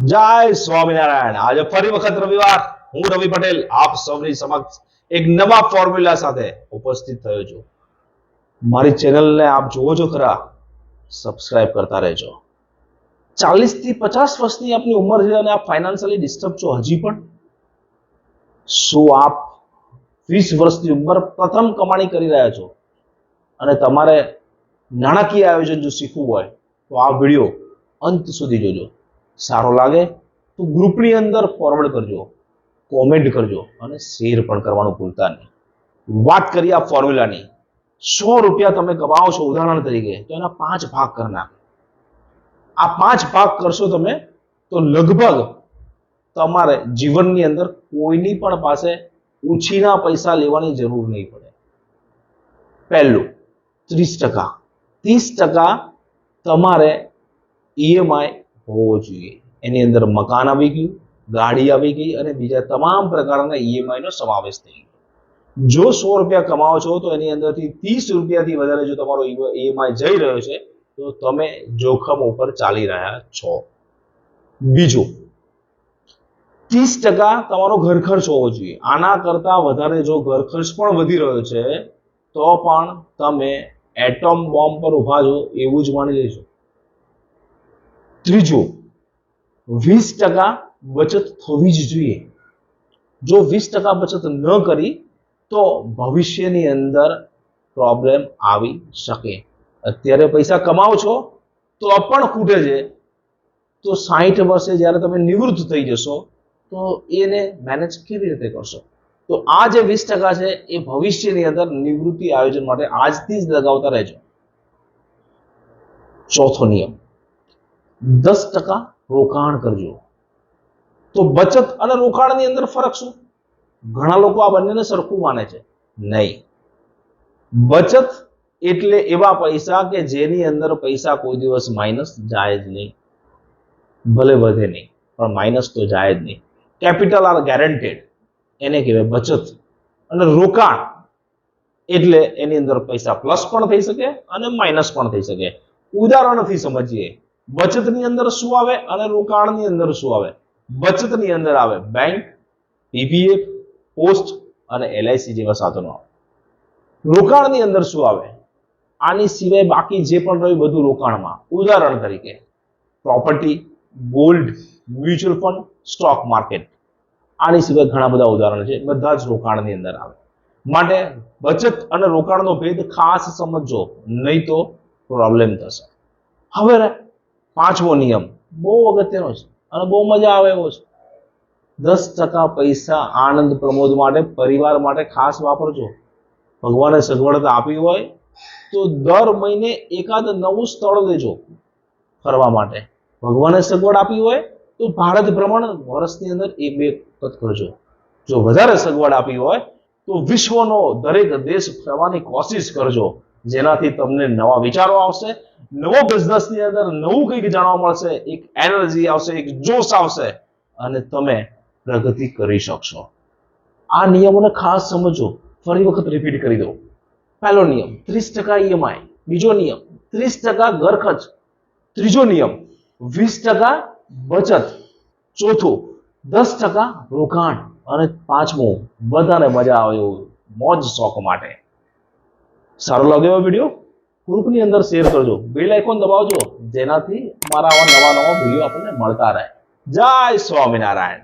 જય સ્વામિનારાયણ। આજે ફરી વખત રવિવાર, હું રવિ પટેલ આપ સૌની સમક્ષ એક નવા ફોર્મ્યુલા સાથે ઉપસ્થિત થયો છું। મારી ચેનલને આપ જુઓ છો ખરા? સબસ્ક્રાઇબ કરતા રહેજો। 40 થી 50 વર્ષની આપની ઉંમર છે અને આપ ફાઇનાન્શિયલી ડિસ્ટર્બ છો હજી પણ? શું આપ 20 વર્ષની ઉંમર પ્રથમ કમાણી કરી રહ્યા છો અને તમારે નાણાકીય આયોજન જો શીખવું હોય તો આ વિડીયો અંત સુધી જોજો। સારો લાગે તો ગ્રુપની અંદર ફોરવર્ડ કરજો, કોમેન્ટ કરજો અને શેર પણ કરવાનું ભૂલતા નહીં। વાત કરીએ આ ફોર્મ્યુલાની। 100 રૂપિયા તમે કમાવો છો ઉદાહરણ તરીકે, તો એના 5 ભાગ કરી નાખો। આ 5 ભાગ કરશો તમે તો લગભગ તમારે જીવનની અંદર કોઈની પણ પાસે ઓછીના પૈસા લેવાની જરૂર નહીં પડે। પહેલું 30%, 30% તમારે ઈએમઆઈ હોવો જોઈએ। એની અંદર મકાન આવી ગયું, ગાડી આવી ગઈ અને બીજા તમામ પ્રકારના ઈએમઆઈ નો સમાવેશ થઈ ગયો। જો 100 રૂપિયા કમાવો છો તો એની અંદરથી 30 રૂપિયાથી વધારે જો તમારો ઈએમઆઈ જઈ રહ્યો છે તો તમે જોખમ ઉપર ચાલી રહ્યા છો। બીજું 30% તમારો ઘર ખર્ચ હોવો જોઈએ। આના કરતા વધારે જો ઘર ખર્ચ પણ વધી રહ્યો છે તો પણ તમે એટમ બોમ્બ પર ઉભા છો એવું જ માની લેજો। ત્રીજું 20% બચત થવી જ જોઈએ। જો 20% બચત ન કરી તો ભવિષ્યની અંદર પ્રોબ્લેમ આવી શકે। અત્યારે પૈસા કમાવો છો તો પણ ખૂટે છે, તો 60 વર્ષે જ્યારે તમે નિવૃત્ત થઈ જશો તો એને મેનેજ કેવી રીતે કરશો? તો આ જે 20% છે એ ભવિષ્યની અંદર નિવૃત્તિ આયોજન માટે આજથી જ લગાવતા રહેજો। ચોથો નિયમ 10% રોકાણ કરજો। તો બચત અને રોકાણની અંદર ફરક શું? ઘણા લોકો આ બંનેને સરખું માને છે। નહીં, બચત એટલે એવા પૈસા કે જેની અંદર પૈસા કોઈ દિવસ માઇનસ જાય જ નહીં, ભલે વધે નહીં પણ માઇનસ તો જાય જ નહીં। કેપિટલ આર ગેરંટેડ, એને કહેવાય બચત। અને રોકાણ એટલે એની અંદર પૈસા પ્લસ પણ થઈ શકે અને માઇનસ પણ થઈ શકે। ઉદાહરણથી સમજીએ, બચતની અંદર શું આવે અને રોકાણની અંદર શું આવે? બચતની અંદર આવે બેંક, પીપીએફ, પોસ્ટ અને એલઆઈસી જેવા સાધનો આવે। રોકાણની અંદર શું આવે? આની સિવાય બાકી જે પણ રહ્યું બધું રોકાણમાં। ઉદાહરણ તરીકે property, gold, mutual fund, stock market. આની સિવાય ઘણા બધા ઉદાહરણ છે, બધા જ રોકાણની અંદર આવે। માટે બચત અને રોકાણનો ભેદ ખાસ સમજો, નહીં તો પ્રોબ્લેમ થશે। હવે 5મો નિયમ બહુ અગત્યનો છે અને બહુ મજા આવે એવો છે। 10% પૈસા આનંદ પ્રમોદ માટે, પરિવાર માટે ખાસ વાપરજો। ભગવાને સગવડતા આપી હોય તો દર મહિને એકાદ નવું સ્થળ લેજો ફરવા માટે। ભગવાને સગવડ આપી હોય તો ભારત ભ્રમણ વર્ષની અંદર 1-2 વખત કરજો। જો વધારે સગવડ આપી હોય તો વિશ્વનો દરેક દેશ ફરવાની કોશિશ કરજો, જેનાથી તમને નવા વિચારો આવશે, નવો બિઝનેસની અંદર નવું કંઈક જાણવા મળશે, એક એનર્જી આવશે, એક જોશ આવશે અને તમે પ્રગતિ કરી શકશો। આ નિયમોને ખાસ સમજો। ફરી વખત રિપીટ કરી દઉં। પહેલો નિયમ 30% ઈએમઆઈ, બીજો નિયમ 30% ઘર ખર્ચ, ત્રીજો નિયમ 20% બચત, ચોથું 10% રોકાણ અને 5મું બધાને મજા આવે એવું મોજ શોખ માટે। સારો લાગ્યો વિડીયો? ગ્રુપની અંદર શેર કરજો, બેલ આઇકોન દબાવજો, જેનાથી મારા આવા નવા વિડીયો આપણને મળતા રહે। જય સ્વામિનારાયણ।